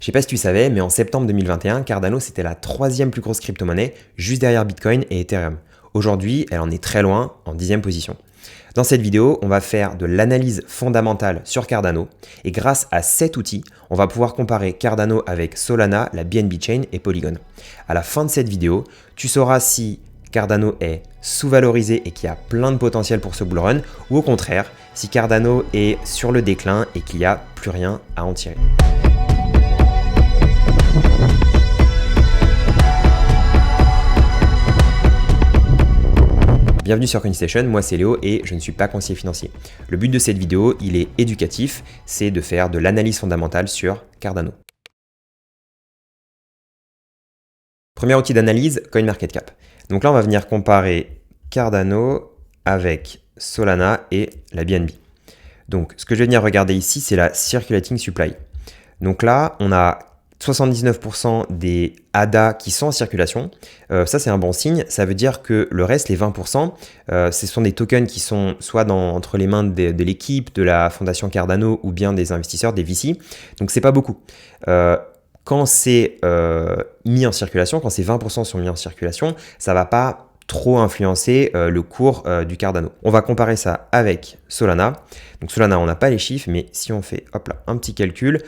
Je sais pas si tu savais, mais en septembre 2021, Cardano c'était la troisième plus grosse crypto-monnaie, juste derrière Bitcoin et Ethereum. Aujourd'hui, elle en est très loin, en 10e position. Dans cette vidéo, on va faire de l'analyse fondamentale sur Cardano et grâce à cet outil, on va pouvoir comparer Cardano avec Solana, la BNB Chain et Polygon. À la fin de cette vidéo, tu sauras si Cardano est sous-valorisé et qu'il y a plein de potentiel pour ce bull run ou au contraire, si Cardano est sur le déclin et qu'il n'y a plus rien à en tirer. Bienvenue sur CoinStation, moi c'est Léo et je ne suis pas conseiller financier. Le but de cette vidéo, il est éducatif, c'est de faire de l'analyse fondamentale sur Cardano. Premier outil d'analyse, CoinMarketCap. Donc là, on va venir comparer Cardano avec Solana et la BNB. Donc ce que je vais venir regarder ici, c'est la Circulating Supply. Donc là, on a 79% des ADA qui sont en circulation. Ça, c'est un bon signe. Ça veut dire que le reste, les 20%, ce sont des tokens qui sont soit entre les mains de l'équipe, de la fondation Cardano ou bien des investisseurs, des VC. Donc, c'est pas beaucoup. Quand c'est mis en circulation, quand ces 20% sont mis en circulation, ça va pas trop influencer le cours du Cardano. On va comparer ça avec Solana. Donc Solana, on n'a pas les chiffres, mais si on fait hop là, un petit calcul,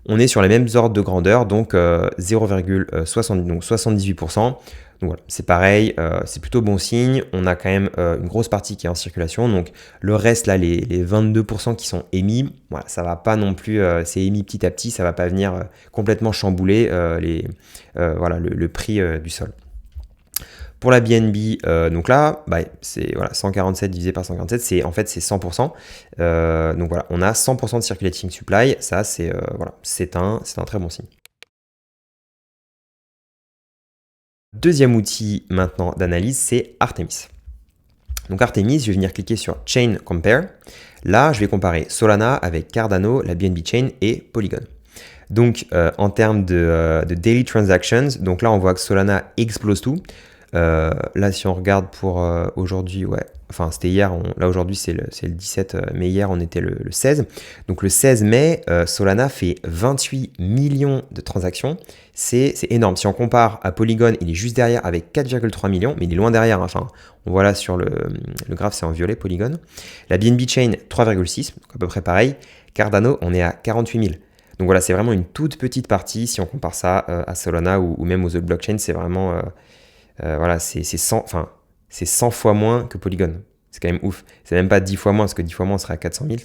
on est sur les mêmes ordres de grandeur, donc 0,78%. Donc voilà, c'est pareil, c'est plutôt bon signe. On a quand même une grosse partie qui est en circulation. Donc le reste, là, les 22% qui sont émis, voilà, ça va pas non plus, c'est émis petit à petit, ça va pas venir complètement chambouler le prix du sol. Pour la BNB, donc là, c'est voilà, 147 divisé par 147, c'est 100%. Donc voilà, on a 100% de circulating supply. Ça, c'est un très bon signe. Deuxième outil maintenant d'analyse, c'est Artemis. Donc Artemis, je vais venir cliquer sur Chain Compare. Là, je vais comparer Solana avec Cardano, la BNB Chain et Polygon. Donc en termes de daily transactions, donc là, on voit que Solana explose tout. Là, si on regarde pour aujourd'hui, enfin c'était hier, là aujourd'hui c'est le 17, mais hier on était le 16. Donc le 16 mai, Solana fait 28 millions de transactions. C'est énorme. Si on compare à Polygon, il est juste derrière avec 4,3 millions, mais il est loin derrière. Enfin, on voit là sur le graphe, c'est en violet Polygon. La BNB Chain, 3,6, donc à peu près pareil. Cardano, on est à 48 000. Donc voilà, c'est vraiment une toute petite partie. Si on compare ça à Solana ou même aux autres blockchains, c'est vraiment... c'est 100 fois moins que Polygon. C'est quand même ouf. C'est même pas 10 fois moins, parce que 10 fois moins, on serait à 400 000.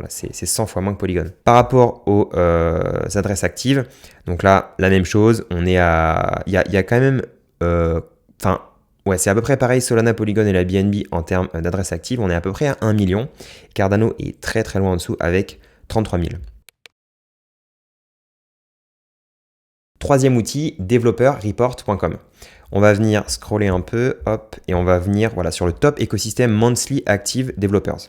C'est 100 fois moins que Polygon. Par rapport aux adresses actives, donc là, la même chose. On est à... Il y a quand même... c'est à peu près pareil, Solana, Polygon et la BNB en termes d'adresses actives. On est à peu près à 1 million. Cardano est très très loin en dessous avec 33 000. Troisième outil, developerreport.com. On va venir scroller un peu, hop, et on va venir sur le top écosystème Monthly Active Developers.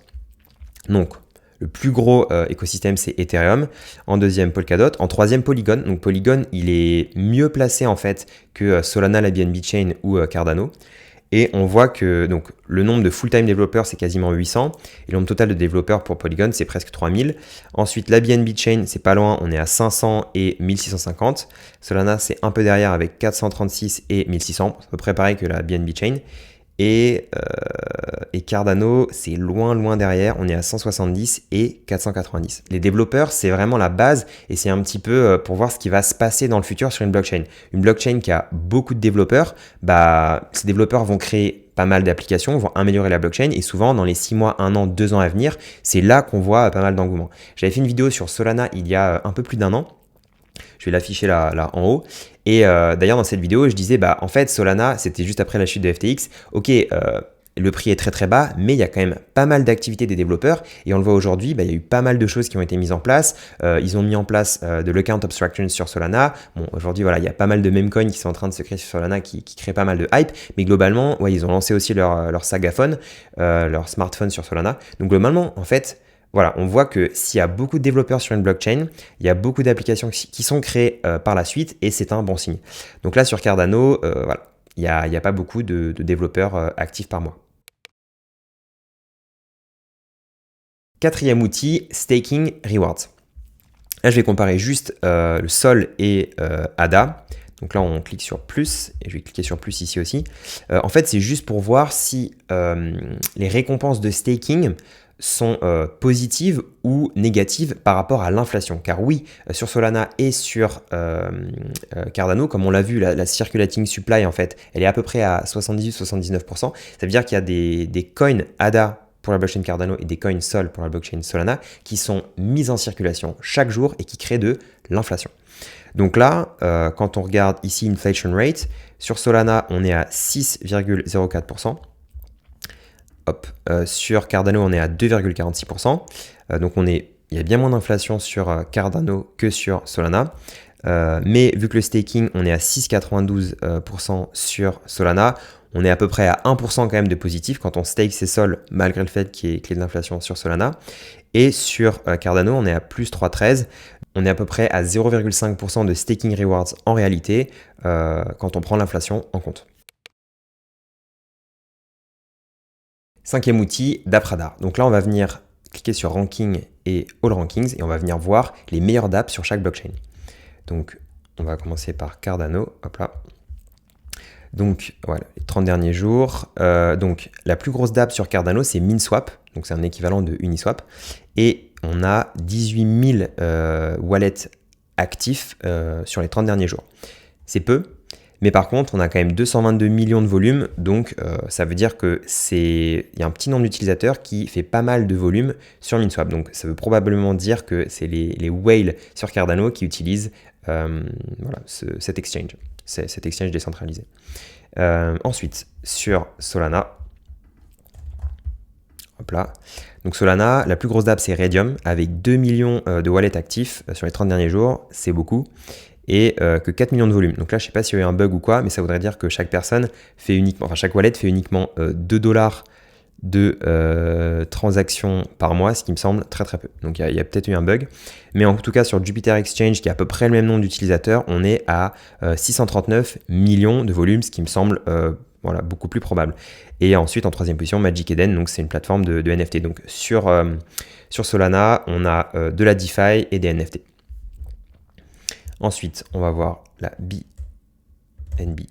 Donc, le plus gros écosystème, c'est Ethereum. En deuxième, Polkadot. En troisième, Polygon. Donc, Polygon, il est mieux placé en fait que Solana, la BNB Chain ou Cardano. Et on voit que donc, le nombre de full-time développeurs, c'est quasiment 800. Et le nombre total de développeurs pour Polygon, c'est presque 3000. Ensuite, la BNB Chain, c'est pas loin, on est à 500 et 1650. Solana, c'est un peu derrière avec 436 et 1600. C'est à peu près pareil que la BNB Chain. Et Cardano, c'est loin derrière, on est à 170 et 490. Les développeurs, c'est vraiment la base et c'est un petit peu pour voir ce qui va se passer dans le futur sur une blockchain. Une blockchain qui a beaucoup de développeurs, ces développeurs vont créer pas mal d'applications, vont améliorer la blockchain et souvent dans les 6 mois, 1 an, 2 ans à venir, c'est là qu'on voit pas mal d'engouement. J'avais fait une vidéo sur Solana il y a un peu plus d'1 an. Je vais l'afficher là en haut. Et d'ailleurs, dans cette vidéo, je disais, en fait, Solana, c'était juste après la chute de FTX. Ok, le prix est très très bas, mais il y a quand même pas mal d'activités des développeurs. Et on le voit aujourd'hui, il y a eu pas mal de choses qui ont été mises en place. Ils ont mis en place de l'account abstraction sur Solana. Bon, aujourd'hui, il y a pas mal de meme coins qui sont en train de se créer sur Solana qui créent pas mal de hype. Mais globalement, ils ont lancé aussi leur Sagaphone, leur smartphone sur Solana. Donc globalement, en fait... Voilà, on voit que s'il y a beaucoup de développeurs sur une blockchain, il y a beaucoup d'applications qui sont créées par la suite et c'est un bon signe. Donc là, sur Cardano, il n'y a pas beaucoup de développeurs actifs par mois. Quatrième outil, Staking Rewards. Là, je vais comparer juste le Sol et ADA. Donc là, on clique sur plus, et je vais cliquer sur plus ici aussi. En fait, c'est juste pour voir si les récompenses de staking sont positives ou négatives par rapport à l'inflation. Car oui, sur Solana et sur Cardano, comme on l'a vu, la circulating supply, en fait, elle est à peu près à 78-79%. Ça veut dire qu'il y a des coins ADA pour la blockchain Cardano et des coins Sol pour la blockchain Solana qui sont mises en circulation chaque jour et qui créent de l'inflation. Donc là, quand on regarde ici inflation rate, sur Solana, on est à 6,04%. Hop, sur Cardano, on est à 2,46%. Donc il y a bien moins d'inflation sur Cardano que sur Solana. Mais vu que le staking, on est à 6,92% sur Solana, on est à peu près à 1% quand même de positif quand on stake ses sols, malgré le fait qu'il y ait clé de l'inflation sur Solana. Et sur Cardano, on est à plus 3,13. On est à peu près à 0,5% de staking rewards en réalité quand on prend l'inflation en compte. Cinquième outil, DappRadar. Donc là, on va venir cliquer sur Ranking et All Rankings et on va venir voir les meilleurs dApps sur chaque blockchain. Donc, on va commencer par Cardano. Hop là. Donc, voilà, les 30 derniers jours. Donc, la plus grosse dApp sur Cardano, c'est MinSwap. Donc, c'est un équivalent de Uniswap. Et on a 18 000 wallets actifs sur les 30 derniers jours. C'est peu. Mais par contre, on a quand même 222 millions de volume, donc ça veut dire que il y a un petit nombre d'utilisateurs qui fait pas mal de volume sur MinSwap. Donc ça veut probablement dire que c'est les whales sur Cardano qui utilisent cet exchange décentralisé. Ensuite, sur Solana, hop là. Donc Solana, la plus grosse dApp, c'est Raydium, avec 2 millions de wallets actifs sur les 30 derniers jours, c'est beaucoup. Et que 4 millions de volume. Donc là, je ne sais pas s'il y a eu un bug ou quoi, mais ça voudrait dire que chaque personne fait uniquement, enfin chaque wallet fait uniquement 2 $ de transactions par mois, ce qui me semble très très peu. Donc il y a peut-être eu un bug. Mais en tout cas, sur Jupiter Exchange, qui a à peu près le même nombre d'utilisateurs, on est à 639 millions de volume, ce qui me semble beaucoup plus probable. Et ensuite, en troisième position, Magic Eden, donc c'est une plateforme de NFT. Donc sur Solana, on a de la DeFi et des NFT. Ensuite, on va voir la BNB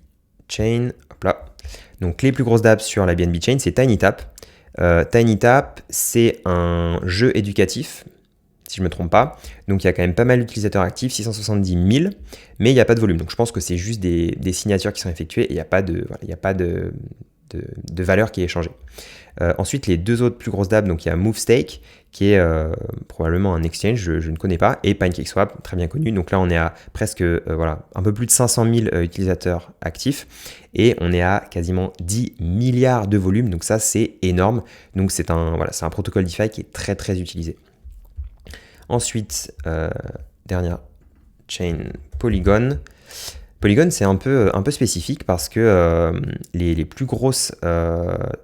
Chain. Hop là. Donc, les plus grosses dApps sur la BNB Chain, c'est TinyTap. TinyTap, c'est un jeu éducatif, si je ne me trompe pas. Donc, il y a quand même pas mal d'utilisateurs actifs, 670 000, mais il n'y a pas de volume. Donc, je pense que c'est juste des signatures qui sont effectuées et il n'y a pas de valeur qui est échangée. Ensuite, les deux autres plus grosses dApps, donc il y a MoveStake, qui est probablement un exchange, je ne connais pas, et PancakeSwap, très bien connu. Donc là, on est à presque un peu plus de 500 000 utilisateurs actifs, et on est à quasiment 10 milliards de volume, donc ça, c'est énorme. Donc c'est un protocole DeFi qui est très, très utilisé. Ensuite, dernière chain, Polygon. Polygon, c'est un peu spécifique parce que les plus grosses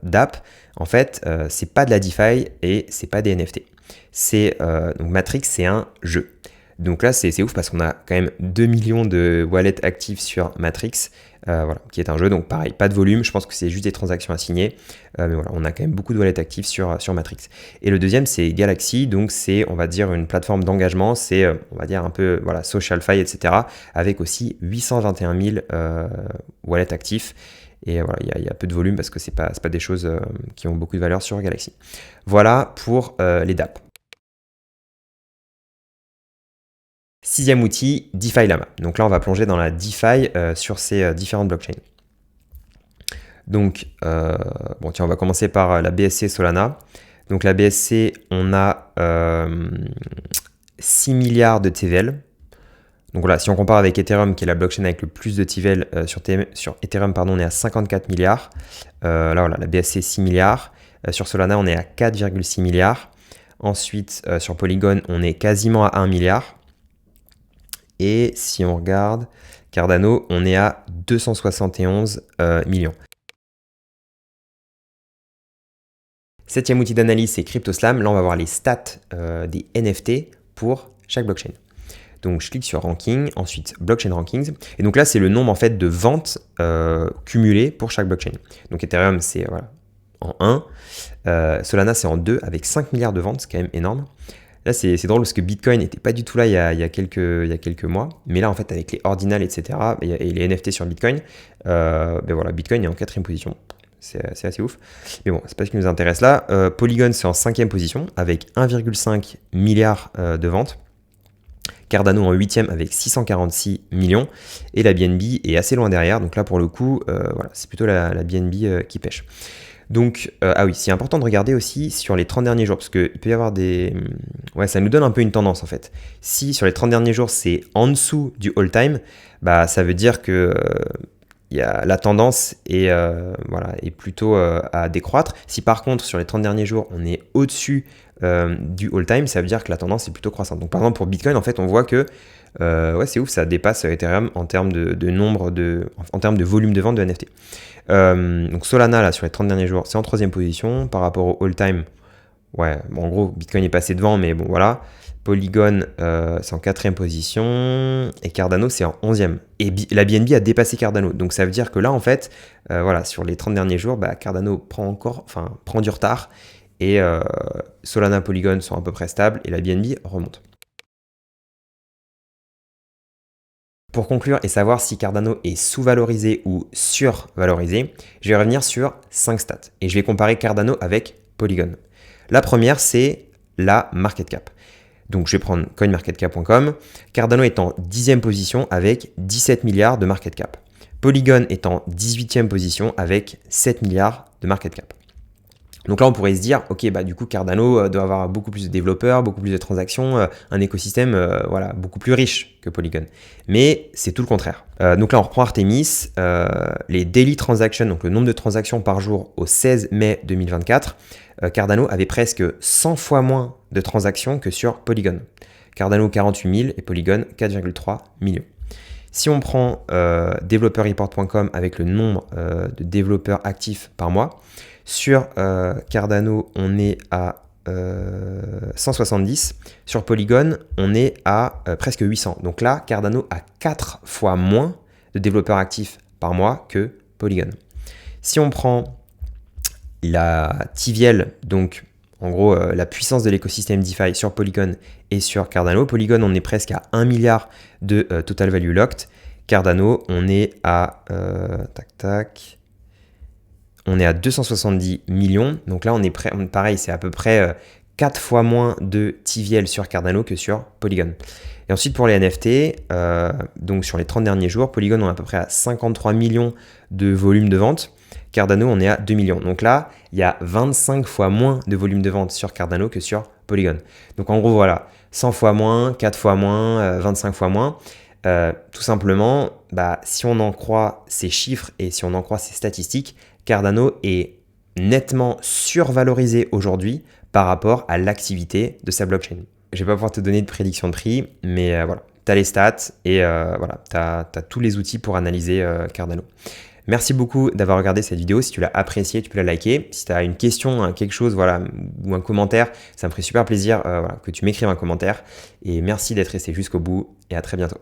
dApps, en fait, c'est pas de la DeFi et c'est pas des NFT. Donc Matrix, c'est un jeu. Donc là, c'est ouf parce qu'on a quand même 2 millions de wallets actifs sur Matrix, qui est un jeu. Donc pareil, pas de volume, je pense que c'est juste des transactions à signer. Mais voilà, on a quand même beaucoup de wallets actifs sur Matrix. Et le deuxième, c'est Galaxy. Donc c'est, on va dire, une plateforme d'engagement. C'est, on va dire, un peu SocialFi, etc. Avec aussi 821 000 wallets actifs. Et voilà, il y a peu de volume parce que c'est pas des choses qui ont beaucoup de valeur sur Galaxy. Voilà pour les dApps. Sixième outil, DeFi Llama. Donc là, on va plonger dans la DeFi sur ces différentes blockchains. Donc, on va commencer par la BSC Solana. Donc la BSC, on a 6 milliards de TVL. Donc voilà, si on compare avec Ethereum, qui est la blockchain avec le plus de TVL, sur Ethereum, on est à 54 milliards. La BSC, 6 milliards. Sur Solana, on est à 4,6 milliards. Ensuite, sur Polygon, on est quasiment à 1 milliard. Et si on regarde Cardano, on est à 271 millions. Septième outil d'analyse, c'est CryptoSlam. Là, on va voir les stats des NFT pour chaque blockchain. Donc, je clique sur Ranking, ensuite Blockchain Rankings. Et donc là, c'est le nombre en fait de ventes cumulées pour chaque blockchain. Donc, Ethereum, c'est en 1. Solana, c'est en 2 avec 5 milliards de ventes, c'est quand même énorme. Là, c'est drôle parce que Bitcoin n'était pas du tout là il y a quelques mois. Mais là, en fait, avec les ordinals, etc., et les NFT sur Bitcoin, ben voilà, Bitcoin est en 4e position. C'est assez ouf. Mais bon, c'est pas ce qui nous intéresse là. Polygon, c'est en 5e position avec 1,5 milliard de ventes. Cardano en 8e avec 646 millions. Et la BNB est assez loin derrière. Donc là, pour le coup, voilà, c'est plutôt la BNB qui pêche. Donc, ah oui, c'est important de regarder aussi sur les 30 derniers jours, parce qu'il peut y avoir des... Ouais, ça nous donne un peu une tendance, en fait. Si sur les 30 derniers jours, c'est en dessous du all-time, bah, ça veut dire que la tendance est, voilà, est plutôt à décroître. Si par contre, sur les 30 derniers jours, on est au-dessus du all-time, ça veut dire que la tendance est plutôt croissante. Donc, par exemple, pour Bitcoin, en fait, on voit que ouais, c'est ouf, ça dépasse Ethereum en termes de nombre en termes de volume de vente de NFT. Donc Solana, là, sur les 30 derniers jours, c'est en 3e position par rapport au all-time. Ouais, bon, en gros, Bitcoin est passé devant, mais bon, voilà. Polygon, c'est en 4e position. Et Cardano, c'est en 11e. Et la BNB a dépassé Cardano. Donc ça veut dire que là, en fait, voilà, sur les 30 derniers jours, bah, Cardano prend du retard. Et Solana, Polygon sont à peu près stables. Et la BNB remonte. Pour conclure et savoir si Cardano est sous-valorisé ou survalorisé, je vais revenir sur 5 stats et je vais comparer Cardano avec Polygon. La première, c'est la market cap. Donc je vais prendre coinmarketcap.com. Cardano est en 10e position avec 17 milliards de market cap. Polygon est en 18e position avec 7 milliards de market cap. Donc là, on pourrait se dire, ok, bah du coup, Cardano doit avoir beaucoup plus de développeurs, beaucoup plus de transactions, un écosystème voilà, beaucoup plus riche que Polygon. Mais c'est tout le contraire. Donc là, on reprend Artemis, les daily transactions, donc le nombre de transactions par jour au 16 mai 2024, Cardano avait presque 100 fois moins de transactions que sur Polygon. Cardano 48 000 et Polygon 4,3 millions. Si on prend developerreport.com avec le nombre de développeurs actifs par mois, sur Cardano, on est à 170. Sur Polygon, on est à presque 800. Donc là, Cardano a 4 fois moins de développeurs actifs par mois que Polygon. Si on prend la TVL, donc en gros la puissance de l'écosystème DeFi sur Polygon et sur Cardano, Polygon, on est presque à 1 milliard de total value locked. Cardano, on est à on est à 270 millions. Donc là, on est pareil, c'est à peu près 4 fois moins de TVL sur Cardano que sur Polygon. Et ensuite, pour les NFT, donc sur les 30 derniers jours, Polygon, on est à peu près à 53 millions de volume de vente. Cardano, on est à 2 millions. Donc là, il y a 25 fois moins de volume de vente sur Cardano que sur Polygon. Donc en gros, voilà, 100 fois moins, 4 fois moins, 25 fois moins. Tout simplement, bah, si on en croit ces chiffres et si on en croit ces statistiques, Cardano est nettement survalorisé aujourd'hui par rapport à l'activité de sa blockchain. Je ne vais pas pouvoir te donner de prédiction de prix, mais voilà, tu as les stats et voilà, tu as tous les outils pour analyser Cardano. Merci beaucoup d'avoir regardé cette vidéo. Si tu l'as appréciée, tu peux la liker. Si tu as une question, quelque chose, voilà, ou un commentaire, ça me ferait super plaisir voilà, que tu m'écrives un commentaire. Et merci d'être resté jusqu'au bout et à très bientôt.